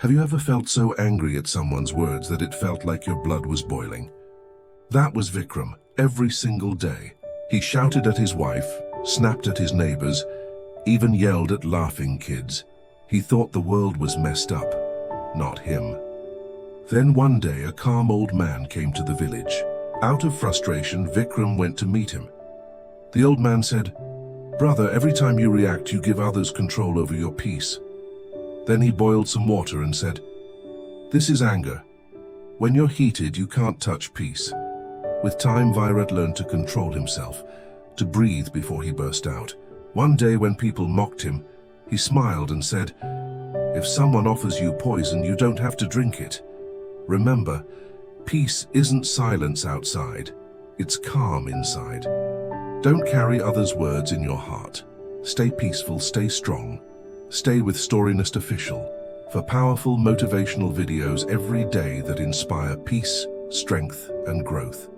Have you ever felt so angry at someone's words that it felt like your blood was boiling? That was Vikram, every single day. He shouted at his wife, snapped at his neighbors, even yelled at laughing kids. He thought the world was messed up, not him. Then one day a calm old man came to the village. Out of frustration, Vikram went to meet him. The old man said, "Brother, every time you react, you give others control over your peace." Then he boiled some water and said, "This is anger. When you're heated, you can't touch peace." With time, Virat learned to control himself, to breathe before he burst out. One day when people mocked him, he smiled and said, "If someone offers you poison, you don't have to drink it. Remember, peace isn't silence outside, it's calm inside." Don't carry others' words in your heart. Stay peaceful, stay strong. Stay with StoryNest Official for powerful motivational videos every day that inspire peace, strength, and growth.